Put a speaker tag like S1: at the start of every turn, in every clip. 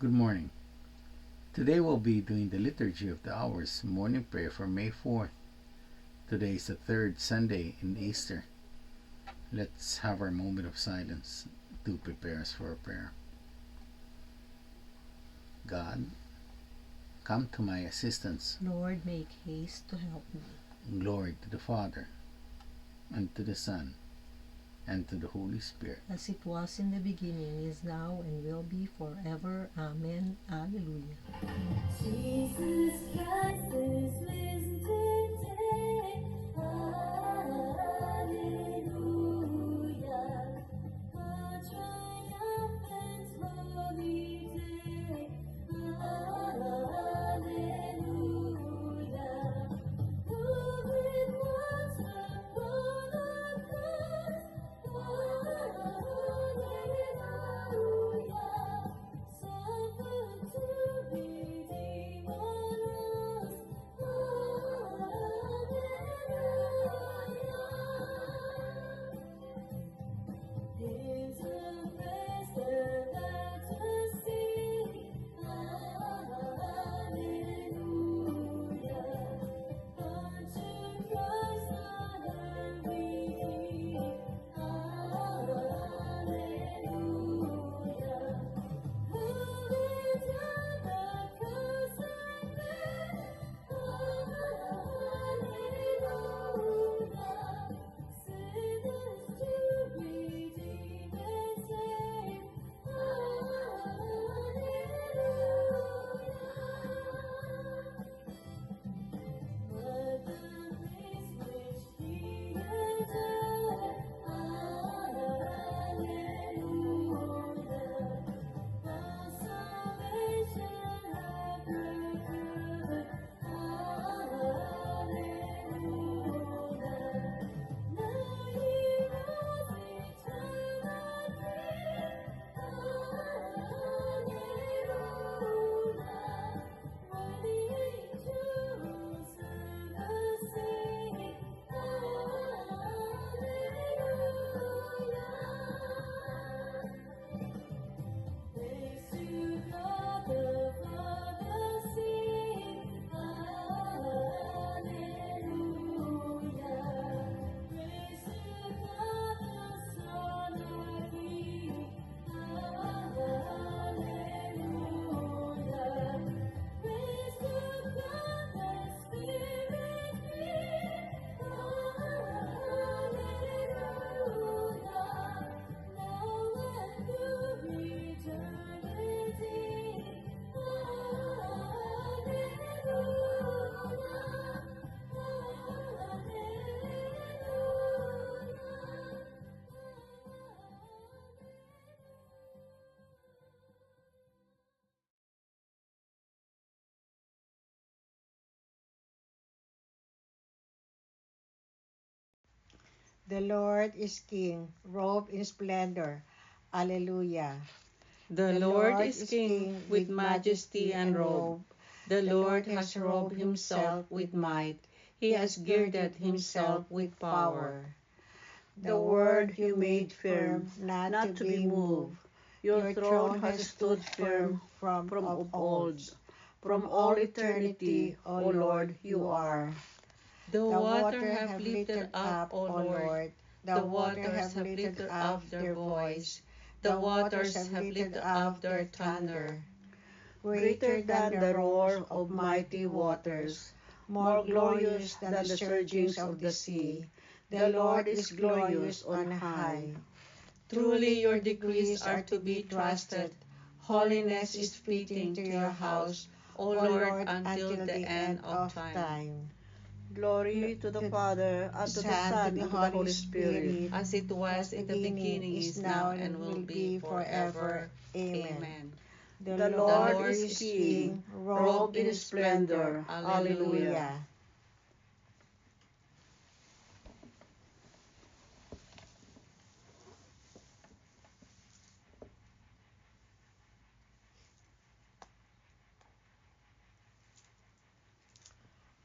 S1: Good morning. Today we'll be doing the Liturgy of the Hours morning prayer for May 4th. Today is the third Sunday in Easter. Let's have our moment of silence to prepare us for a prayer. God, come to my assistance.
S2: Lord, make haste to help me.
S1: Glory to the Father, and to the Son, and to the Holy Spirit.
S2: As it was in the beginning, is now, and will be forever. Amen. Alleluia.
S3: Jesus Christ is risen today. Hallelujah. A triumphant holy day. Hallelujah. Who will not upon our cross? Hallelujah. Suffered to redeem us. Hallelujah. His praise let us sing. Hallelujah. Unto Christ our King. Hallelujah. Who is on the cross of death? Hallelujah. Sinners to redeem and save. Hallelujah. But the grace which He endured. Hallelujah. Our salvation hath procured. Hallelujah. Now He rules eternally. Hallelujah. Worthy angels serve us sing. Hallelujah. Praise to God the Father sing. Hallelujah. Praise to God the Son our King. Hallelujah. Praise to God the Spirit King. Hallelujah. Now and through eternity.
S4: The Lord is King, robed in splendor. Alleluia.
S5: The Lord is King with majesty and robe. The Lord has robed himself with might. He has girded himself with power.
S4: The word you made firm, not to be moved.
S5: Your throne has stood firm
S4: from
S5: of old. From all eternity, O Lord, you are. The water have lifted up, O Lord. The waters have lifted up their voice. The waters have lifted up their thunder. Greater than the roar of mighty waters, more glorious than the surgings of the sea. The Lord is glorious on high. Truly your decrees are to be trusted. Holiness is fitting to your house, O Lord, until the end of time.
S4: Glory to the Father, and to the Son, and to the Holy Spirit,
S5: As it was in the beginning, is now, and will be forever. Amen.
S4: The Lord is King, robed in splendor. Alleluia.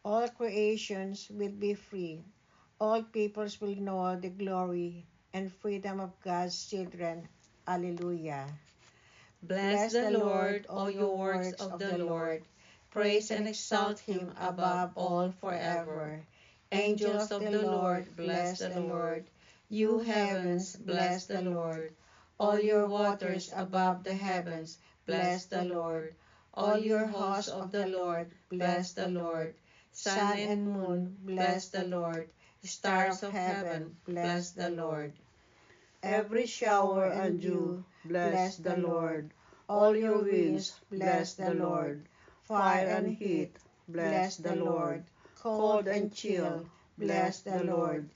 S4: All creations will be free. All peoples will know the glory and freedom of God's children. Alleluia. Bless the Lord, all you works of the Lord. Praise and exalt him above all forever. Angels of the Lord, bless the Lord. You heavens, bless the Lord. All your waters above the heavens, bless the Lord. All your hosts of the Lord, bless the Lord. Sun and moon, bless the Lord. Stars of heaven, bless the Lord.
S5: Every shower and dew, bless the Lord. All your winds, bless the Lord. Fire and heat, bless the Lord. Cold and chill, bless the Lord.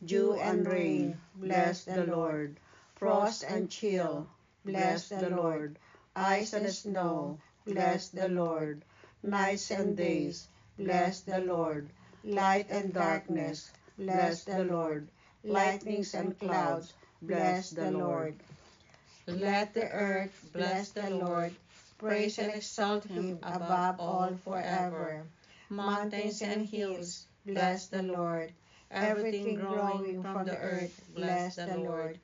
S5: Dew and rain, bless the Lord. Frost and chill, bless the Lord. Ice and snow, bless the Lord. Nights and days, bless the Lord. Light and darkness, bless the Lord. Lightnings and clouds, bless the Lord. Let the earth bless the Lord. Praise and exalt him above all forever. Mountains and hills, bless the Lord. Everything growing from the earth, bless the Lord.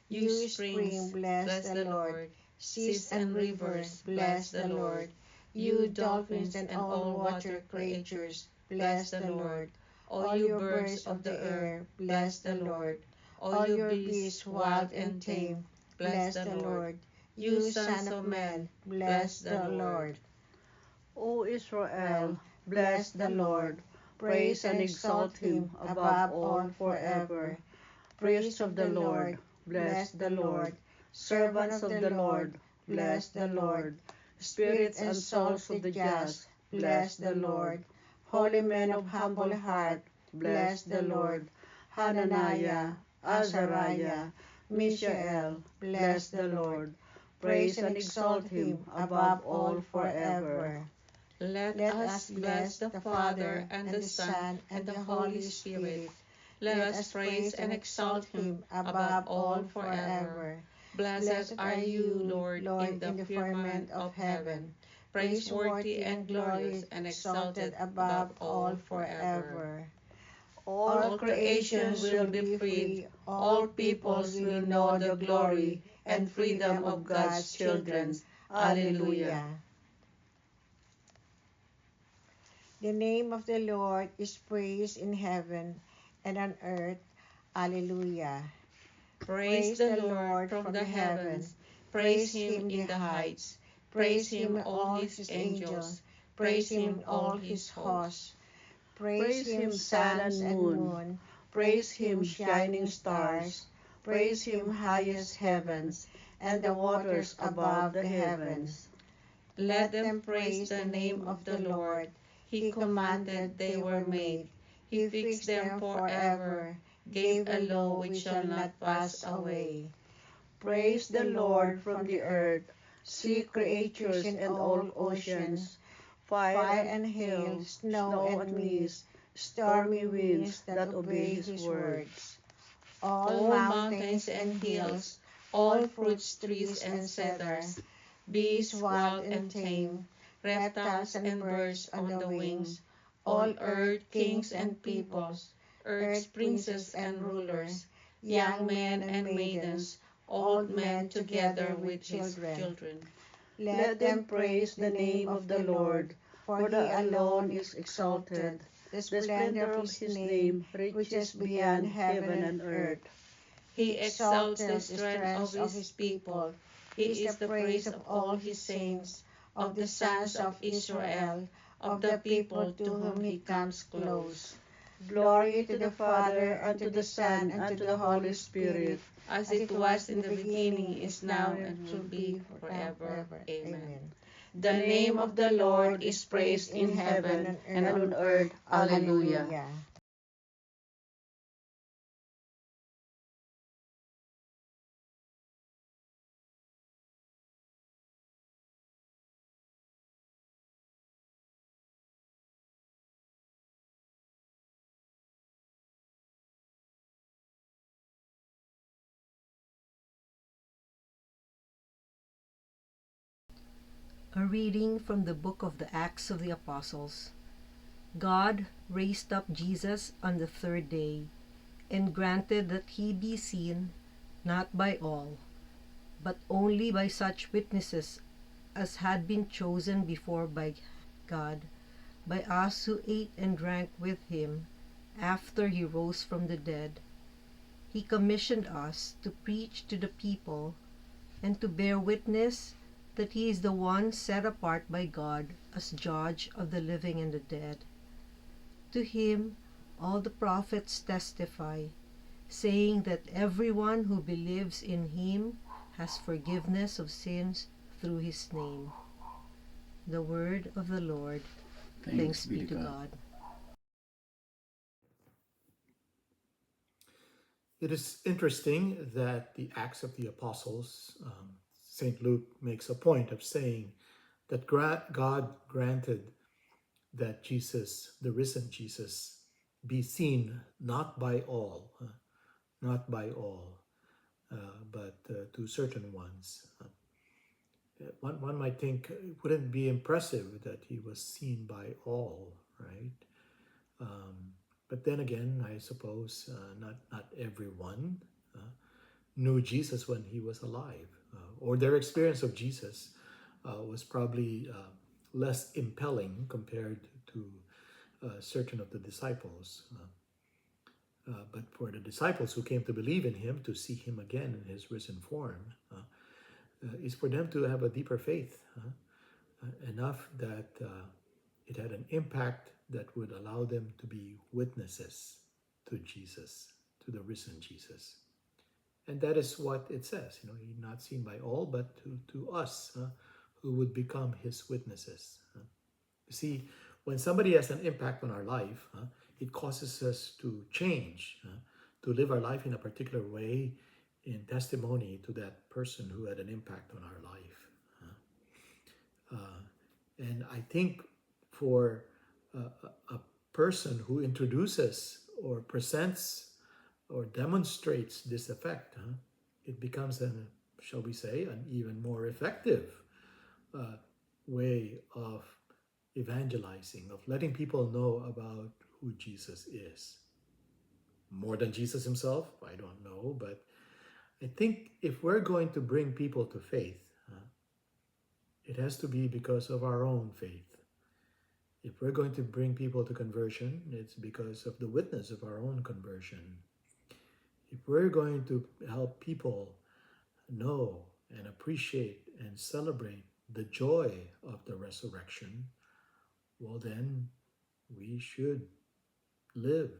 S5: You springs, bless the Lord. Seas and rivers, bless the Lord. You dolphins and all water creatures, bless the Lord. All you birds of the air, bless the Lord. All your beasts wild and tame, bless the Lord. You son of man, bless the Lord. O Israel, bless the Lord. Praise and exalt him above all forever. Priests of the Lord, bless the Lord. Servants of the Lord, bless the Lord. Spirits and souls of the just, bless the Lord. Holy men of humble heart, bless the Lord. Hananiah, Azariah, Mishael, bless the Lord. Praise and exalt him above all forever.
S4: Let us bless the Father and the Son and the Holy Spirit. Let us praise and exalt him above all forever. Blessed are you, Lord, in the firmament of heaven. Praiseworthy and glorious and exalted above all forever. All creations will be free. All peoples will know the glory and freedom of God's children. Alleluia.
S5: The name of the Lord is praised in heaven and on earth. Alleluia.
S4: Praise the Lord from the heavens. Praise him in the heights. Praise him, all his angels. Praise him, all his hosts.
S5: Praise him, sun and moon. Praise him, shining stars. Praise him, highest heavens, and the waters above the heavens.
S4: Let them praise the name of the Lord. He commanded, they were made. He fixed them forever, gave a law which shall not pass away.
S5: Praise the Lord from the earth, sea creatures and all oceans, fire and hail, snow and mist, stormy winds that obey his words. All mountains and hills, all fruits trees and cedars, beasts wild and tame, reptiles and birds on the wings, all earth kings and peoples, earth's princes and rulers, young men and maidens, old men together with children. Let them praise the name of the Lord, for he alone is exalted. The splendor of his name reaches beyond heaven and earth.
S4: He exalts the strength of his people. He is the praise of all his saints, of the sons of Israel, of the people to whom he comes close.
S5: Glory to the Father, and to the Son, and to the Holy Spirit,
S4: As it was in the beginning, is now, and will be forever. Amen. The name of the Lord is praised in heaven and on earth. Alleluia.
S2: A reading from the book of the Acts of the Apostles. God raised up Jesus on the third day, and granted that he be seen, not by all, but only by such witnesses as had been chosen before by God, by us who ate and drank with him after he rose from the dead. He commissioned us to preach to the people and to bear witness that he is the one set apart by God as judge of the living and the dead. To him all the prophets testify, saying that everyone who believes in him has forgiveness of sins through his name. The word of the Lord. Thanks be to God.
S6: It is interesting that the Acts of the Apostles, St. Luke makes a point of saying that God granted that Jesus, the risen Jesus, be seen not by all, but to certain ones. One might think it wouldn't be impressive that he was seen by all, right? But then again, I suppose not everyone knew Jesus when he was alive, or their experience of Jesus was probably less impelling compared to certain of the disciples. But for the disciples who came to believe in him, to see him again in his risen form, is for them to have a deeper faith, enough that it had an impact that would allow them to be witnesses to Jesus, to the risen Jesus. And that is what it says, he's not seen by all, but to us who would become his witnesses. You see, when somebody has an impact on our life, it causes us to change, to live our life in a particular way in testimony to that person who had an impact on our life. And I think for a person who introduces or presents or demonstrates this effect, it becomes shall we say, an even more effective way of evangelizing, of letting people know about who Jesus is. More than Jesus himself, I don't know, but I think if we're going to bring people to faith, it has to be because of our own faith. If we're going to bring people to conversion, it's because of the witness of our own conversion. If we're going to help people know and appreciate and celebrate the joy of the resurrection, well then we should live,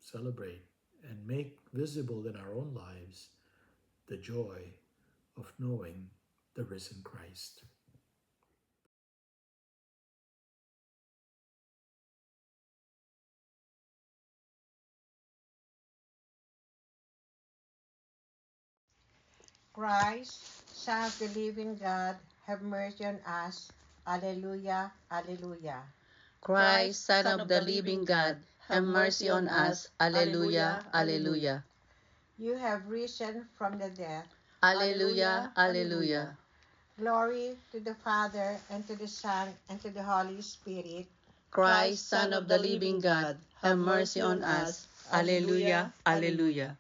S6: celebrate, and make visible in our own lives the joy of knowing the risen Christ.
S5: Christ, Son of the living God, have mercy on us. Alleluia, alleluia.
S4: Christ, Son of the living God, have mercy on us. Alleluia, alleluia.
S5: You have risen from the dead.
S4: Alleluia, alleluia.
S5: Glory to the Father, and to the Son, and to the Holy Spirit.
S4: Christ, Son of the living God, have mercy on us. Alleluia, alleluia.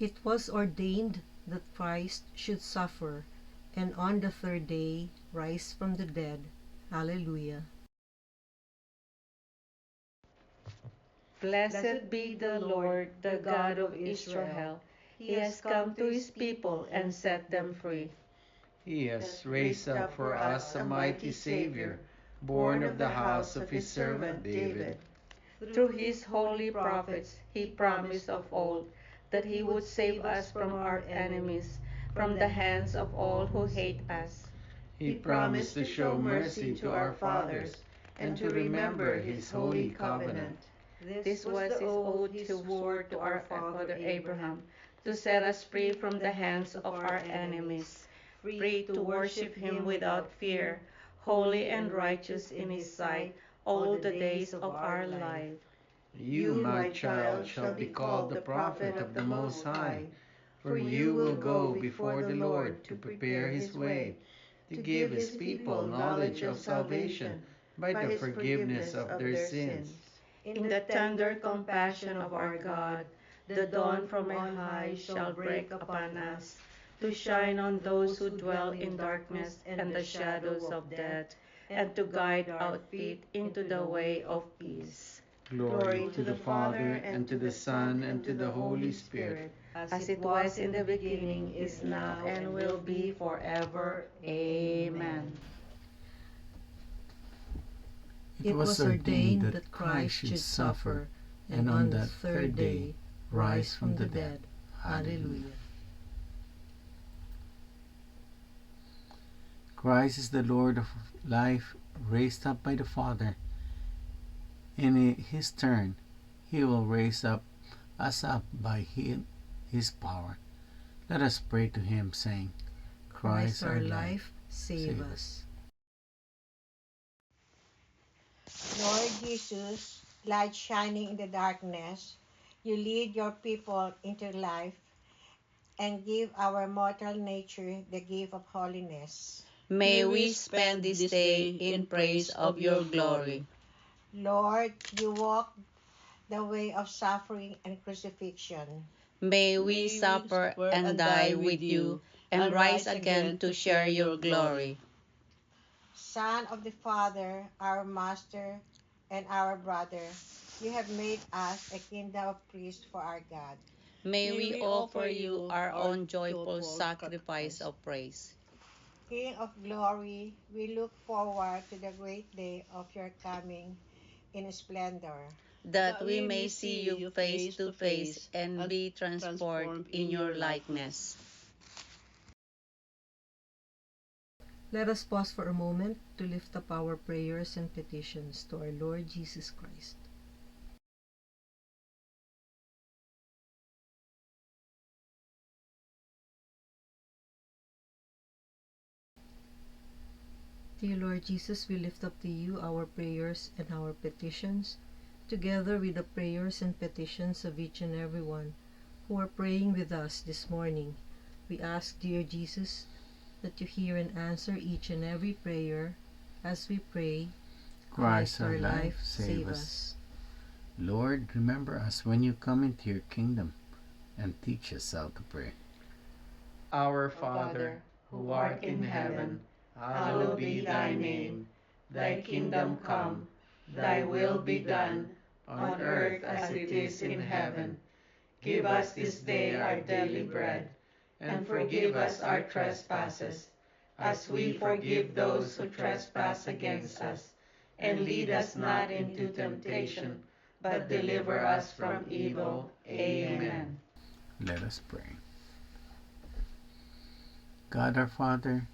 S2: It was ordained that Christ should suffer and on the third day rise from the dead. Alleluia.
S4: Blessed be the Lord, the God of Israel. He has come to his people and set them free.
S1: He has raised up for us a mighty Savior, born of the house of his servant David.
S4: Through his holy prophets, he promised of old that he would save us from our enemies, from the hands of all who hate us.
S1: He promised to show mercy to our fathers and to remember his holy covenant.
S4: This was the oath he swore to our father Abraham, to set us free from the hands of our enemies, free to worship him without fear, holy and righteous in his sight all the days of our life.
S1: You, my child, shall be called the prophet of the Most High, for you will go before the Lord to prepare his way, to give his people knowledge of salvation by the forgiveness of their sins.
S4: In the tender compassion of our God, the dawn from on high shall break upon us, to shine on those who dwell in darkness and the shadows of death, and to guide our feet into the way of peace.
S1: Glory to the Father, and to the Son, and to the Holy Spirit,
S4: As it was in the beginning, is now, and will be forever. Amen.
S2: It was ordained that Christ should suffer, and on the third day rise from the dead. Hallelujah.
S1: Christ is the Lord of life, raised up by the Father. In his turn, he will raise us up by his power. Let us pray to him, saying,
S2: Christ our life, save us.
S5: Lord Jesus, light shining in the darkness, you lead your people into life and give our mortal nature the gift of holiness.
S4: May we spend this day in praise of your glory.
S5: Lord, you walk the way of suffering and crucifixion.
S4: May we suffer and die with you, and rise again to share your glory.
S5: Son of the Father, our Master and our brother, you have made us a kingdom of priests for our God.
S4: May we offer you our own joyful sacrifice of praise.
S5: King of glory, we look forward to the great day of your coming in splendor.
S4: That we may see you face to face and be transformed in your likeness.
S2: Let us pause for a moment to lift up our prayers and petitions to our Lord Jesus Christ. Dear Lord Jesus, we lift up to you our prayers and our petitions, together with the prayers and petitions of each and every one who are praying with us this morning. We ask, dear Jesus, that you hear and answer each and every prayer as we pray.
S1: Christ our life, save us. Lord, remember us when you come into your kingdom, and teach us how to pray.
S4: Our Father, who art in heaven, hallowed be thy name. Thy kingdom come, thy will be done, on earth as it is in heaven. Give us this day our daily bread, and forgive us our trespasses, as we forgive those who trespass against us. And lead us not into temptation, but deliver us from evil. Amen.
S1: Let us pray. God our Father,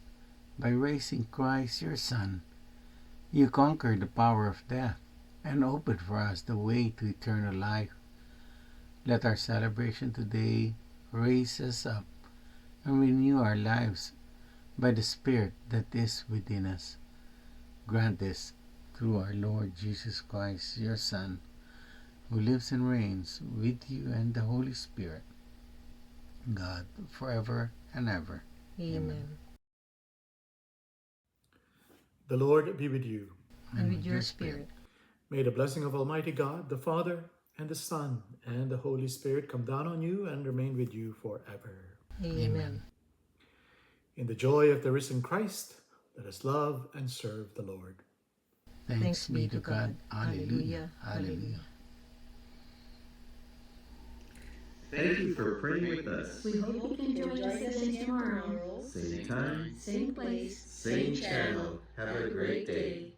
S1: by raising Christ your Son, you conquered the power of death and opened for us the way to eternal life. Let our celebration today raise us up and renew our lives by the Spirit that is within us. Grant this through our Lord Jesus Christ, your Son, who lives and reigns with you and the Holy Spirit, God, forever and ever.
S2: Amen.
S6: The Lord be with you.
S2: And with your spirit.
S6: May the blessing of Almighty God, the Father, and the Son, and the Holy Spirit come down on you and remain with you forever.
S2: Amen.
S6: In the joy of the risen Christ, let us love and serve the Lord.
S1: Thanks be to God. Alleluia. Alleluia.
S7: Thank you for praying with us.
S3: We hope you can join us again tomorrow.
S7: Same time,
S3: Same place.
S7: same channel. Have a great day.